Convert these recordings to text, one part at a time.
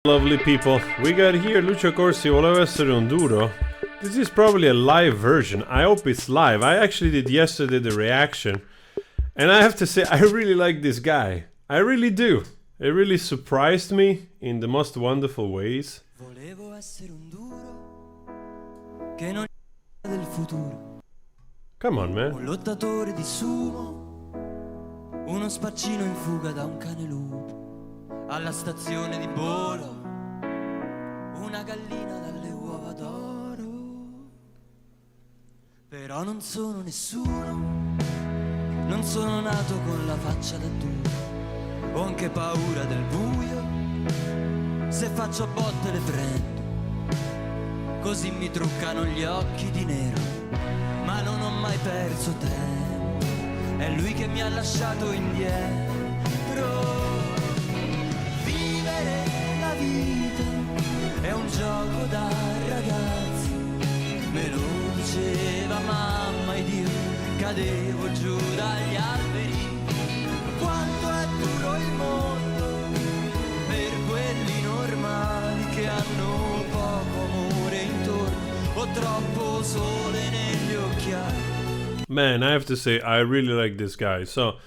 Lovely people, we got here Lucio Corsi, Volevo Essere Un Duro. This is probably a live version. I hope it's live. I actually did yesterday the reaction, and I have to say I really like this guy. I really do. It really surprised me in the most wonderful ways. Volevo essere un duro che non del futuro. Come on, man. Un lottatore di sumo, uno spaccino in fuga da un cane lupo. Alla stazione di volo, una gallina dalle uova d'oro. Però non sono nessuno, non sono nato con la faccia da duro. Ho anche paura del buio, se faccio a botte le prendo. Così mi truccano gli occhi di nero, ma non ho mai perso tempo. È lui che mi ha lasciato indietro. La vita è un gioco da ragazzi, me lo diceva mamma ed io cadevo giù dagli alberi. Quanto è duro il mondo per quelli normali che hanno poco amore intorno o troppo sole negli occhiali. Man, I have to say I really like this guy. So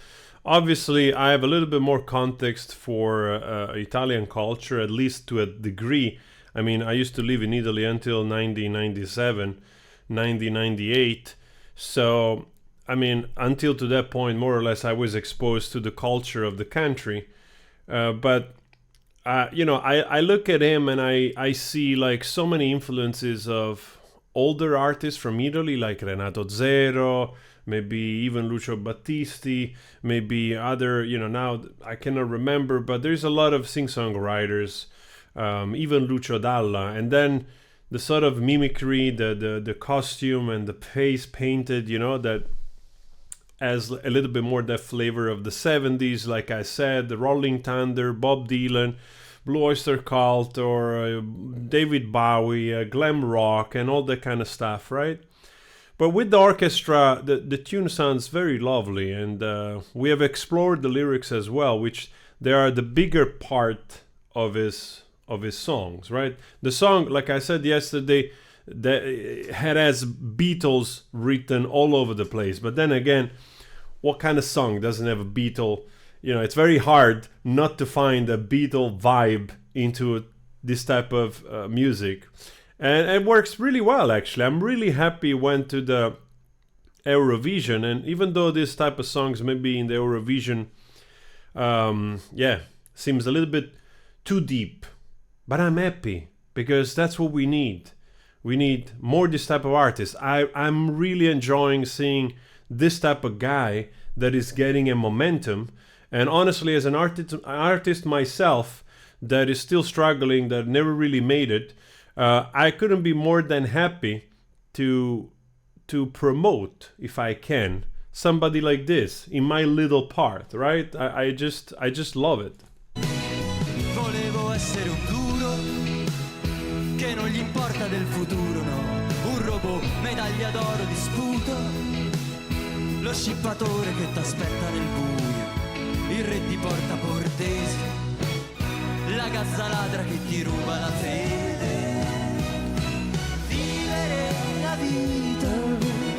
obviously, I have a little bit more context for Italian culture, at least to a degree. I mean, I used to live in Italy until 1997, 1998. So, I mean, until to that point, more or less, I was exposed to the culture of the country. But I look at him and I see like so many influences of older artists from Italy, like Renato Zero, maybe even Lucio Battisti, maybe other, now I cannot remember, but there's a lot of sing-songwriters, even Lucio Dalla, and then the sort of mimicry, the costume and the face painted, that has a little bit more that flavor of the 70s, like I said, the Rolling Thunder, Bob Dylan, Blue Oyster Cult, or David Bowie, glam rock, and all that kind of stuff, right? But with the orchestra, the tune sounds very lovely, and we have explored the lyrics as well, which they are the bigger part of his songs, right? The song, like I said yesterday, has Beatles written all over the place. But then again, what kind of song doesn't have a Beatle? It's very hard not to find a Beatle vibe into this type of music. And it works really well, actually. I'm really happy it went to the Eurovision. And even though this type of songs maybe in the Eurovision, seems a little bit too deep. But I'm happy because that's what we need. We need more this type of artists. I'm really enjoying seeing this type of guy that is getting a momentum. And honestly, as an artist myself that is still struggling, that never really made it, I couldn't be more than happy to promote, if I can, somebody like this in my little part, right? I just love it. Volevo essere un duro che non gli importa del futuro, no. Un robot, medaglia d'oro di sputo, lo scippatore che t'aspetta nel buio, il re di Porta Portesi, la gazza ladra che ti ruba la fede. La vita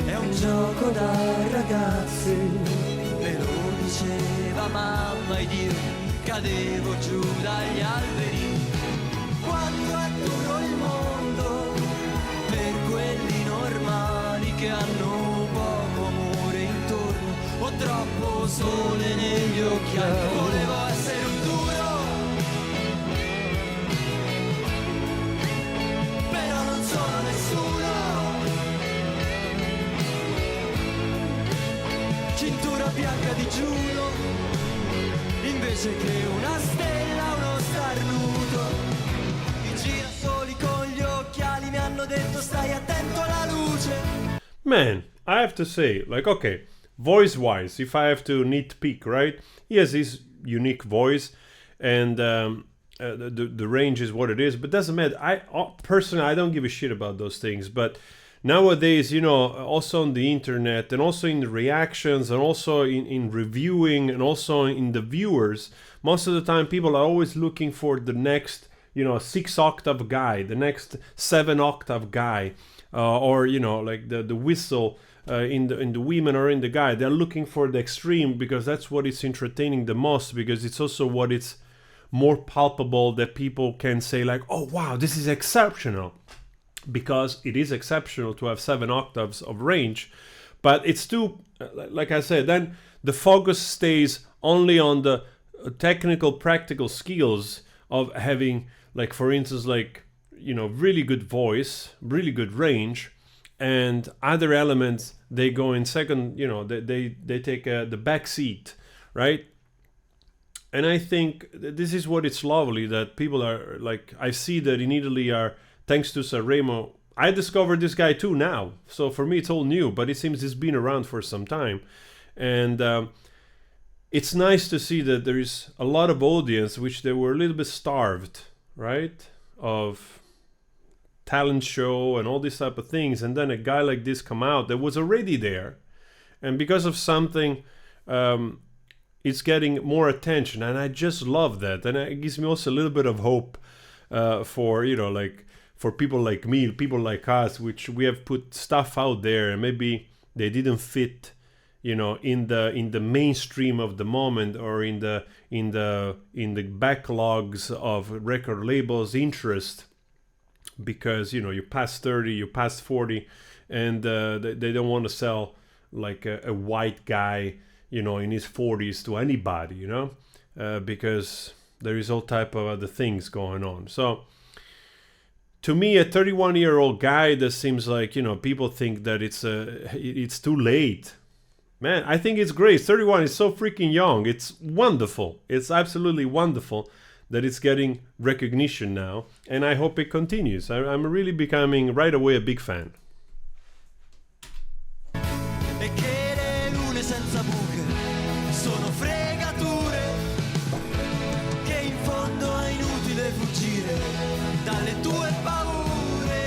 è un gioco da ragazzi, me lo diceva mamma ed io cadevo giù dagli alberi. Quanto è duro il mondo per quelli normali che hanno poco amore intorno o troppo sole negli occhiali. Volevo essere un duro, però non sono nessuno. Cintura bianca di giuro, invece che una stella, uno starnuto. I girasoli con gli occhiali mi hanno detto stai attento alla luce. Man, I have to say, like, okay, voice-wise, if I have to nitpick, right? He has his unique voice, and the range is what it is, but doesn't matter. Personally, I don't give a shit about those things, but nowadays, also on the internet and also in the reactions and also in reviewing and also in the viewers, most of the time people are always looking for the next 6 octave guy, the next 7 octave guy, or like the whistle in the women or in the guy. They're looking for the extreme because that's what it's entertaining the most, because it's also what it's more palpable that people can say like, oh wow, this is exceptional, because it is exceptional to have 7 octaves of range. But it's too, like I said, then the focus stays only on the technical, practical skills of having, like, for instance, like, really good voice, really good range, and other elements, they go in second, they take the back seat, right? And I think this is what it's lovely, that people are, like, I see that in Italy are, thanks to Sanremo, I discovered this guy too now. So for me, it's all new, but it seems he's been around for some time. And it's nice to see that there is a lot of audience, which they were a little bit starved, right? Of talent show and all these type of things. And then a guy like this come out that was already there. And because of something, it's getting more attention. And I just love that. And it gives me also a little bit of hope for, like, for people like me, people like us, which we have put stuff out there and maybe they didn't fit, in the mainstream of the moment, or in the backlogs of record labels' interest, because you pass 30, you pass 40, and they don't want to sell like a white guy, in his 40s to anybody, because there is all type of other things going on. So to me, a 31-year-old guy, that seems like, people think that it's too late. Man, I think it's great. 31 is so freaking young. It's wonderful. It's absolutely wonderful that it's getting recognition now, and I hope it continues. I'm really becoming right away a big fan. E che le lune senza buche sono fregature, che in fondo è inutile fuggire dalle tue paure.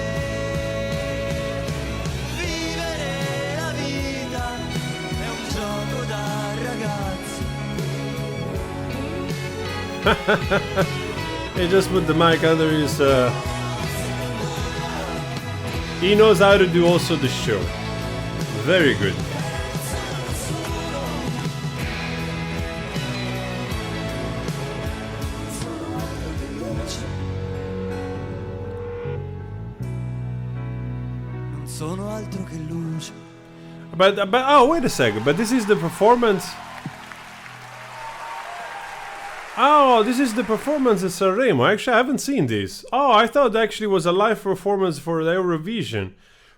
Vivere la vita è un gioco da ragazzi. He just put the mic under his... He knows how to do also the show. Very good. Sono altro che luce. But oh, wait a second. But this is the performance. Oh, this is the performance at Sanremo. Actually, I haven't seen this. Oh, I thought actually it was a live performance for the Eurovision.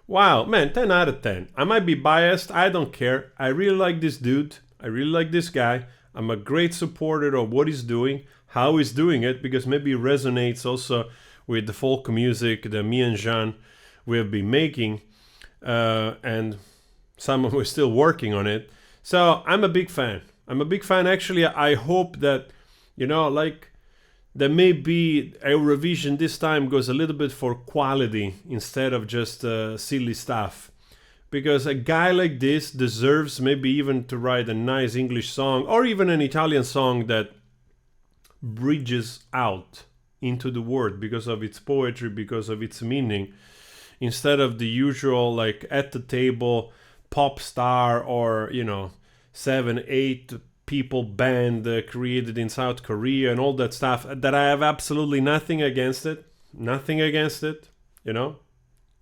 Wow, man, 10 out of 10. I might be biased. I don't care. I really like this dude. I really like this guy. I'm a great supporter of what he's doing, how he's doing it, because maybe it resonates also with the folk music that me and Jean we have been making. And some we're still working on it. So I'm a big fan. I'm a big fan. Actually, I hope that, like, there may be Eurovision this time goes a little bit for quality instead of just silly stuff. Because a guy like this deserves maybe even to write a nice English song, or even an Italian song that bridges out into the word because of its poetry, because of its meaning, instead of the usual, like, at the table pop star, or 7-8 people band created in South Korea and all that stuff, that I have absolutely nothing against it.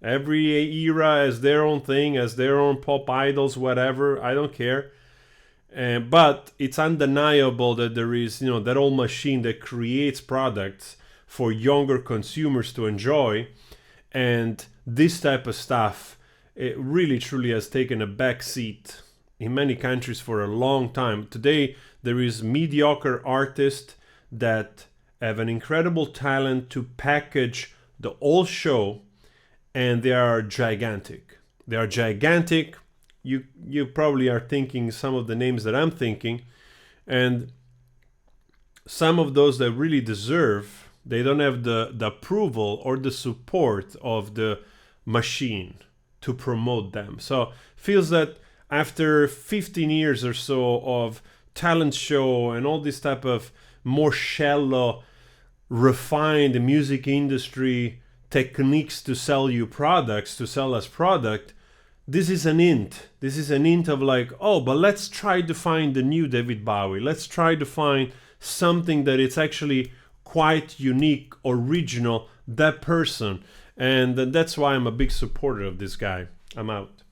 Every era has their own thing, has their own pop idols, whatever. I don't care. But it's undeniable that there is, that old machine that creates products for younger consumers to enjoy. And this type of stuff, it really truly has taken a back seat in many countries for a long time. Today, there is mediocre artists that have an incredible talent to package the whole show, and they are gigantic. They are gigantic. You probably are thinking some of the names that I'm thinking, and some of those that really deserve, they don't have the approval or the support of the machine to promote them. So feels that after 15 years or so of talent show and all this type of more shallow refine the music industry techniques to sell you products, to sell us product, this is an hint. This is an hint of like, oh, but let's try to find the new David Bowie. Let's try to find something that it's actually quite unique, original, that person. And that's why I'm a big supporter of this guy. I'm out.